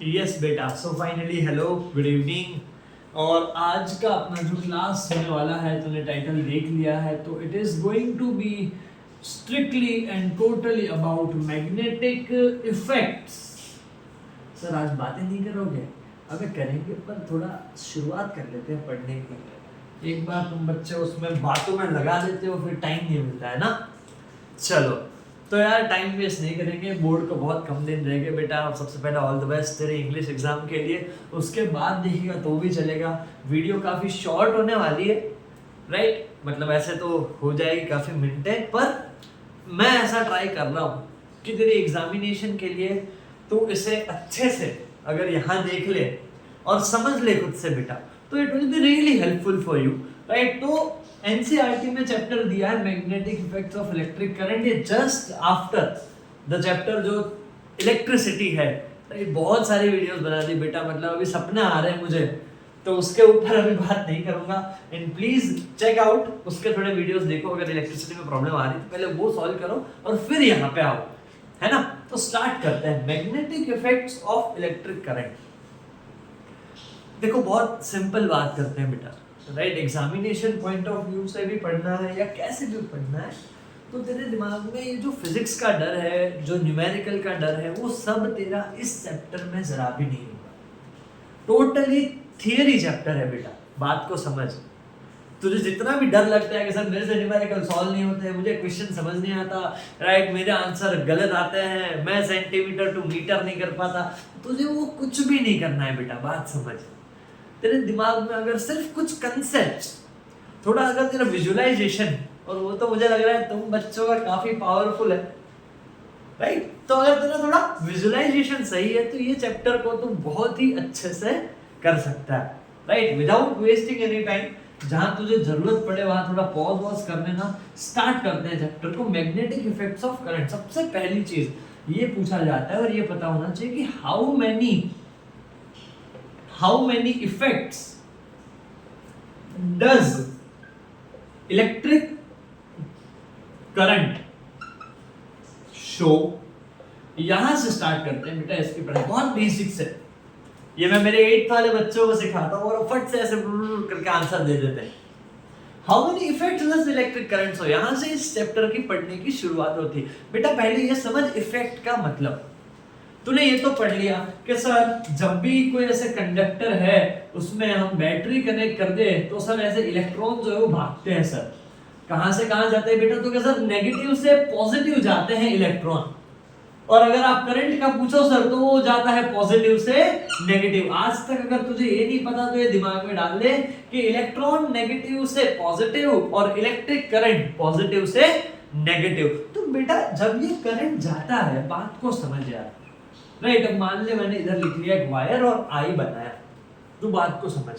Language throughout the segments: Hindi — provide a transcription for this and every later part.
यस बेटा, so finally hello good evening. और आज का अपना जो क्लास होने वाला है तूने टाइटल देख लिया है, तो it is going to be strictly and totally about magnetic effects. Sir आज बातें नहीं करोगे? अबे करेंगे, पर थोड़ा शुरुआत कर लेते हैं पढ़ने की। एक बार तुम बच्चे उसमें बातों में लगा देते हो फिर टाइम नहीं मिलता है ना। चलो तो यार टाइम वेस्ट नहीं करेंगे, बोर्ड को बहुत कम दिन रह गए बेटा। सबसे पहले ऑल द बेस्ट तेरे इंग्लिश एग्जाम के लिए, उसके बाद देखिएगा तो भी चलेगा। वीडियो काफ़ी शॉर्ट होने वाली है, राइट? मतलब ऐसे तो हो जाएगी काफ़ी मिनटें, पर मैं ऐसा ट्राई कर रहा हूँ कि तेरे एग्जामिनेशन के लिए तो इसे अच्छे से अगर यहाँ देख ले और समझ ले खुद से बेटा, तो it will be really helpful for you, right? तो एनसीईआरटी में चैप्टर दिया है magnetic effects of electric current, ये जस्ट आफ्टर द चैप्टर जो इलेक्ट्रिसिटी है, राइट? बहुत सारी वीडियोस बना दी बेटा, मतलब अभी सपने आ रहे हैं मुझे, तो उसके ऊपर अभी बात नहीं करूंगा। एंड प्लीज चेक आउट उसके थोड़े वीडियोस देखो। अगर इलेक्ट्रिसिटी में प्रॉब्लम आ रही है तो पहले वो सॉल्व करो और फिर यहाँ पे आओ, है ना? तो स्टार्ट करते हैं magnetic effects of electric current. देखो बहुत सिंपल बात करते हैं बेटा, right? Examination point of view से भी पढ़ना है या कैसे भी पढ़ना है, तो तेरे दिमाग में ये जो फिजिक्स का डर है, जो न्यूमेरिकल का डर है, वो सब तेरा इस चैप्टर में जरा भी नहीं होगा। टोटली थियरी चैप्टर है बेटा, बात को समझ। तुझे जितना भी डर लगता है कि सर मेरे से न्यूमेरिकल सॉल्व नहीं होते, मुझे क्वेश्चन समझ नहीं आता, राइट, मेरे आंसर गलत आते हैं, मैं सेंटीमीटर टू मीटर नहीं कर पाता, तुझे वो कुछ भी नहीं करना है बेटा। बात समझ, तेरे दिमाग में अगर सिर्फ कुछ कंसेप्ट, थोड़ा अगर तेरा विजुअलाइजेशन, और वो तो मुझे लग रहा है तुम बच्चों का काफी पावरफुल है, राइट? तो अगर तेरा थोड़ा विजुअलाइजेशन सही है तो ये चैप्टर को तुम बहुत ही अच्छे से कर सकता है, right? Without wasting any time. जहां तुझे जरूरत पड़े वहां थोड़ा पॉज वॉज कर लेना। स्टार्ट करते हैं चैप्टर को, मैग्नेटिक इफेक्ट्स ऑफ करंट। सबसे पहली चीज ये पूछा जाता है और ये पता होना चाहिए कि how many effects does electric current show। यहां से स्टार्ट करते हैं बेटा इसकी पढ़ाई, बहुत बेसिक से। ये मैं मेरे 8th वाले बच्चों को सिखाता हूँ और फट से ऐसे करके आंसर दे देते हैं। How many effects does electric current show, यहां से इस चैप्टर की पढ़ने की शुरुआत होती है बेटा। पहले ये समझ इफेक्ट का मतलब। तूने ये तो पढ़ लिया कि सर जब भी कोई ऐसे कंडक्टर है उसमें हम बैटरी कनेक्ट कर दे तो सर ऐसे इलेक्ट्रॉन जो है वो भागते हैं। सर कहां से कहां जाते हैं बेटा? तो क्या सर नेगेटिव से पॉजिटिव जाते हैं इलेक्ट्रॉन। और अगर आप करंट का पूछो सर तो वो जाता है पॉजिटिव से नेगेटिव। आज तक अगर तुझे ये नहीं पता तो ये दिमाग में डाल ले कि इलेक्ट्रॉन नेगेटिव से पॉजिटिव और इलेक्ट्रिक करंट पॉजिटिव से नेगेटिव। तो बेटा जब ये करंट जाता है, बात को समझ यार, राइट? अब मान ले मैंने इधर लिख लिया एक वायर और आई बनाया, तो बात को समझ।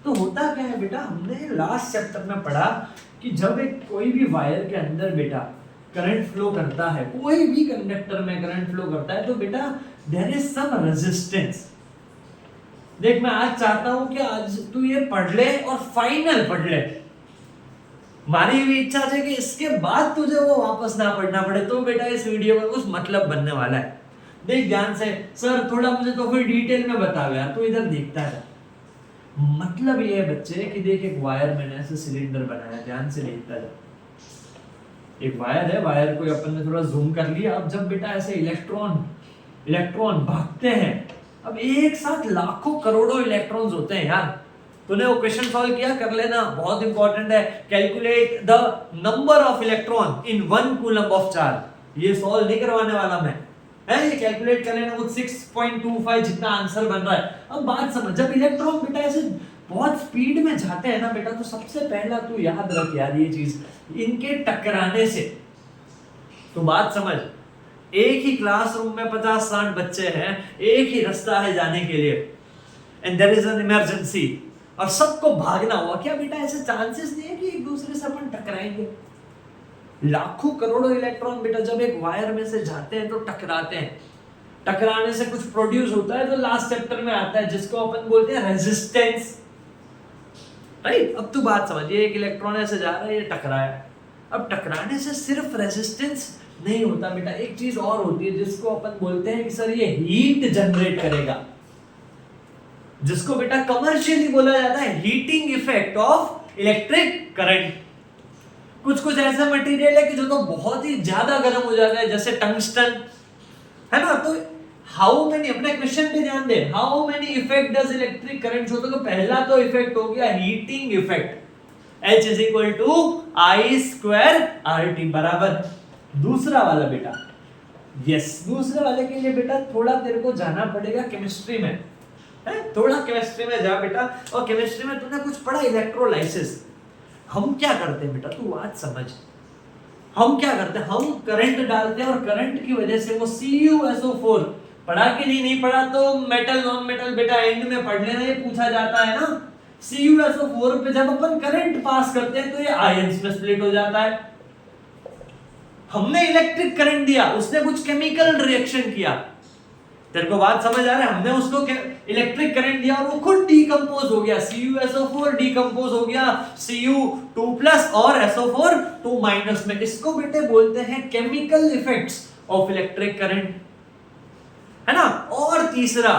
तो होता क्या है बेटा, हमने लास्ट चैप्टर में पढ़ा कि जब एक कोई भी वायर के अंदर बेटा करंट फ्लो करता है, कोई भी कंडक्टर में करंट फ्लो करता है, तो बेटा देयर इज सम रेजिस्टेंस। देख मैं आज चाहता हूं कि आज तू ये पढ़ ले और फाइनल पढ़ ले। हमारी भी इच्छा है कि इसके बाद तुझे वो वापस ना पढ़ना पड़े। तो बेटा इस वीडियो में कुछ मतलब बनने वाला है। देख ध्यान से, सर थोड़ा मुझे तो फिर डिटेल में बताओ यार, तो इधर देखता है। मतलब ये है बच्चे कि देख एक वायर मैंने ऐसे सिलेंडर बनाया, ध्यान से देखता है। एक वायर है, वायर को अपन ने थोड़ा जूम कर लिया। अब जब बेटा ऐसे इलेक्ट्रॉन भागते हैं, अब एक साथ लाखों करोड़ों इलेक्ट्रॉन्स होते हैं यार। तूने वो क्वेश्चन सॉल्व किया, कर लेना, बहुत इंपॉर्टेंट है। Calculate the number of electron in 1 coulomb of charge. ये सॉल्व नहीं करवाने वाला मैं, है ये कैलकुलेट कर लेना। वो 6.25 जितना आंसर बन रहा है। अब बात समझ, जब इलेक्ट्रॉन बेटा ऐसे बहुत स्पीड में जाते हैं ना बेटा, तो सबसे पहला तू याद रख यार ये चीज, इनके टकराने से। तो बात समझ, एक ही क्लासरूम में 50-60 बच्चे हैं, एक ही रास्ता है जाने के लिए, and there is an emergency, और सबको भागना हुआ। क्या बेटा ऐसे चांसेस नहीं है कि एक दूसरे से अपन टकराएंगे? लाखों करोड़ों इलेक्ट्रॉन बेटा जब एक वायर में से जाते हैं तो टकराते हैं। टकराने से कुछ प्रोड्यूस होता है, तो लास्ट चैप्टर में आता है, जिसको अपन बोलते हैं रेजिस्टेंस, राइट? अब तू बात समझ, ये एक इलेक्ट्रॉन ऐसे जा रहा है, ये टकराया। अब टकराने से सिर्फ रेजिस्टेंस नहीं होता बेटा, एक चीज और होती है जिसको अपन बोलते हैं कि सर ये हीट जनरेट करेगा। जिसको बेटा कमर्शियली बोला जाता है heating effect of electric current. कुछ कुछ ऐसा मटेरियल है कि जो तो बहुत ही ज्यादा गर्म हो जाता है, जैसे टंगस्टन, है ना। तो हाउ मेनी, अपने क्वेश्चन पे ध्यान दे, how many effect does electric current show. तो पहला तो इफेक्ट हो गया heating effect, H is equal to I square RT बराबर। दूसरा वाला बेटा, यस, दूसरे वाले के लिए बेटा थोड़ा तेरे को जाना पड़ेगा केमिस्ट्री में, है, थोड़ा केमिस्ट्री में जा बेटा। और केमिस्ट्री में तूने कुछ पढ़ा इलेक्ट्रोलाइसिस। हम क्या करते हैं बेटा, तू बात समझ, हम क्या करते हैं, हम करंट डालते हैं और करंट की वजह से वो CuSO4 पढ़ा कि नहीं पढ़ा, तो मेटल नॉन मेटल बेटा एंड में पढ़ लेना, ये पूछा जाता है ना। CuSO4 पे जब अपन करंट पास करते हैं तो ये आयंस में स्प्लिट हो जाता है। हमने इलेक्ट्रिक करंट दिया, उसने कुछ केमिकल रिएक्शन किया, तेरे को बात समझ आ रहा है। हमने उसको इलेक्ट्रिक करंट दिया और वो खुद डीकंपोज हो गया, CuSO4 डीकंपोज हो गया Cu2+ और SO4 2- में। इसको बेटे बोलते हैं chemical effects of electric current, है ना। और तीसरा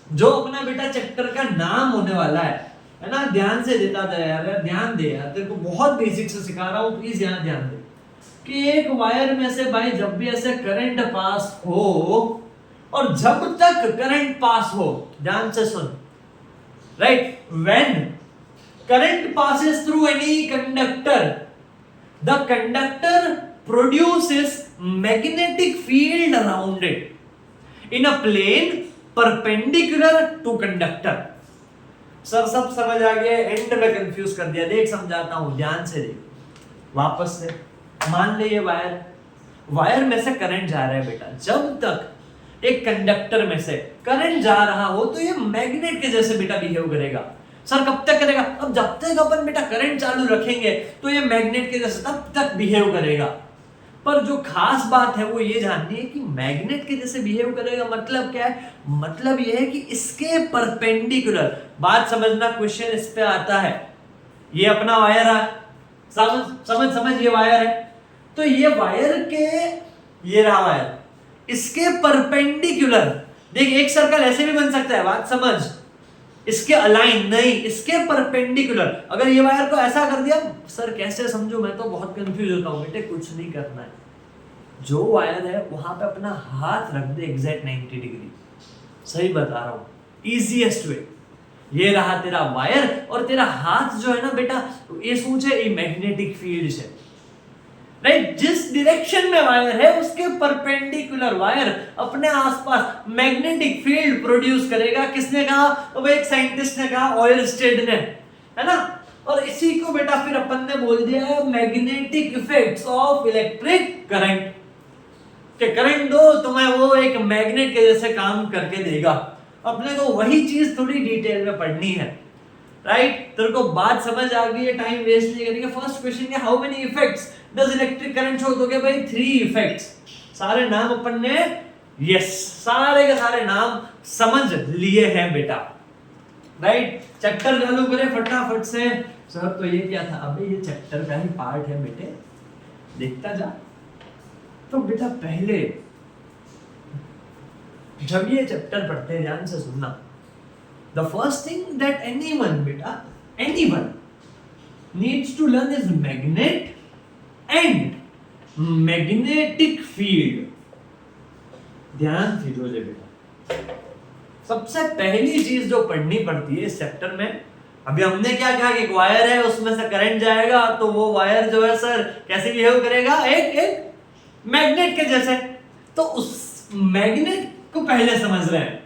जो अपना बेटा चैप्टर का नाम होने वाला है ना, ध्यान से देता था यार, ध्यान दे यार, तेरे को बहुत बेसिक से सिखा रहा हूं, प्लीज यहाँ ध्यान दे कि एक वायर में से भाई जब भी ऐसे करंट पास हो, और जब तक करंट पास हो, ध्यान से सुन, right, when current passes through any conductor, the conductor produces magnetic field around it in a plane perpendicular to conductor. Sir सब समझ आ गया, एंड में कंफ्यूज कर दिया, देख समझाता हूं, ध्यान से देख वापस से। मान ले ये वायर में से करंट जा रहा है बेटा, जब तक एक कंडक्टर में से करंट जा रहा हो तो ये मैग्नेट के जैसे बेटा बिहेव करेगा। सर कब तक करेगा, अब जब तक अपन बेटा करंट चालू रखेंगे तो ये मैग्नेट के जैसे तब तक बिहेव करेगा। पर जो खास बात है वो ये जाननी है कि मैग्नेट के जैसे बिहेव करेगा मतलब क्या है, मतलब ये है कि इसके परपेंडिकुलर, बात समझना, क्वेश्चन इस पे आता है, ये अपना वायर है, समझ ये वायर है, तो ये वायर के, ये रहा वायर, इसके परपेंडिकुलर, देख एक सर्कल ऐसे भी बन सकता है, बात समझ, इसके अलाइन नहीं, इसके परपेंडिकुलर। अगर ये वायर को ऐसा कर दिया, सर कैसे समझूं, मैं तो बहुत कंफ्यूज होता हूं। बेटे कुछ नहीं करना है, जो वायर है वहां पे अपना हाथ रख दे एग्जैक्ट 90 डिग्री, सही बता रहा हूं, इजीएस्ट वे। ये रहा तेरा वायर और तेरा हाथ जो है ना बेटा, ये सोचे ये मैग्नेटिक फील्ड है, राइट, जिस डायरेक्शन में वायर है उसके परपेंडिकुलर वायर अपने आसपास मैग्नेटिक फील्ड प्रोड्यूस करेगा। किसने कहा, तो एक साइंटिस्ट ने कहा, ऑयरस्टेड ने, है ना। और इसी को बेटा फिर अपन ने बोल दिया magnetic effects of electric current, कि करंट दो तुम्हें वो एक मैग्नेट के जैसे काम करके देगा। अपने को वही चीज थोड़ी डिटेल में पढ़नी है, राइट। तेरे को बात समझ आ गई है, टाइम वेस्ट नहीं करेंगे। फर्स्ट क्वेश्चन है how many effects does electric current show, तो क्या भाई 3 इफेक्ट्स। सारे नाम अपन ने, यस, सारे के सारे नाम समझ लिए हैं बेटा, राइट। चैप्टर चालू करें फटाफट से। सर तो ये क्या था, अबे ये चैप्टर का ही पार्ट है बेटे, देखता जा। तो बेटा पहले जब ये चैप्टर पढ़ते हैं ध्यान से सुनना, the first thing that anyone beta, anyone needs to learn is magnet and magnetic field। ध्यान से जो ले बेटा, सबसे पहली चीज जो पढ़नी पड़ती है इस चैप्टर में, अभी हमने क्या कहा कि एक वायर है उसमें से करंट जाएगा, तो वो वायर जो है सर कैसे बिहेव करेगा, एक मैग्नेट के जैसे। तो उस मैग्नेट को पहले समझ रहे हैं।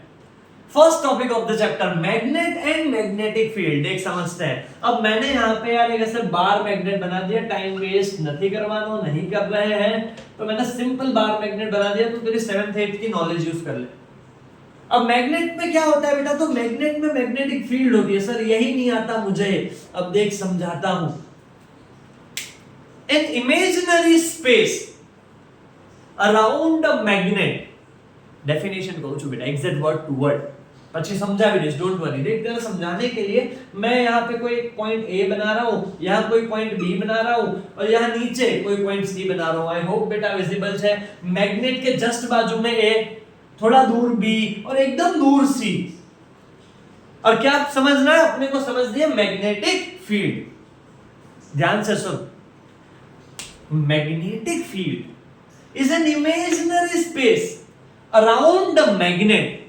First topic of the chapter magnet and magnetic field, एक समझते हैं। अब मैंने यहाँ पे यार एक ऐसे बार मैग्नेट बना दिया, टाइम वेस्ट नहीं करवाना, नहीं कर रहे हैं, तो मैंने सिंपल बार मैग्नेट बना दिया, तो तेरी 7th 8th की नॉलेज यूज कर ले। अब मैग्नेट में क्या होता है बेटा, तो मैग्नेट में मैग्नेटिक फील्ड होती है। सर यही नहीं आता मुझे, अब देख समझाता हूं। N imaginary space around a magnet, definition कहूं छु बेटा, एग्जैक्ट वर्ड टू वर्ड, પછી समझा भी, डोंट वरी। देख तेरा समझाने के लिए मैं यहाँ पे कोई पॉइंट ए बना रहा हूँ, यहाँ कोई पॉइंट बी बना रहा हूँ, और यहाँ नीचे कोई पॉइंट सी बना रहा हूँ। आई होप बेटा विजिबल है। मैग्नेट के जस्ट बाजू में ए, थोड़ा दूर बी और एकदम दूर सी, और क्या आप समझना है, अपने को समझ दिया मैग्नेटिक फील्ड। ध्यान से सुन, magnetic field is an imaginary space around the magnet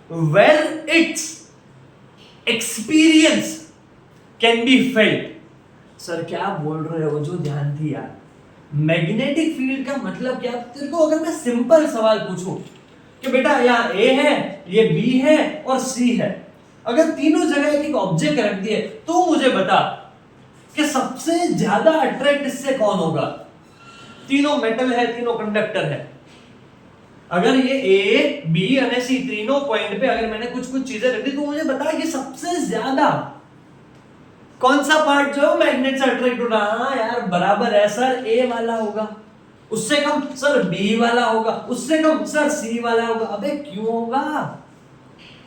where its experience can be felt. Sir क्या बोल रहे हो, जो ध्यान थी यार। मैग्नेटिक फील्ड का मतलब क्या, तेरे को अगर मैं सिंपल सवाल पूछूं कि बेटा यहाँ ए है, ये बी है और सी है, अगर तीनों जगह एक ऑब्जेक्ट रख दिए तो मुझे बता कि सबसे ज्यादा अट्रैक्ट इससे कौन होगा। तीनों मेटल है, तीनों कंडक्टर है, अगर ये ए बी और सी तीनों पॉइंट पे अगर मैंने कुछ कुछ चीजें रख दी तो मुझे बता कि सबसे ज्यादा कौन सा पार्ट जो मैग्नेट से अट्रैक्ट हो रहा। हाँ यार बराबर है सर, ए वाला होगा, उससे कम सर बी वाला होगा, उससे कम सर सी वाला होगा। अबे क्यों होगा?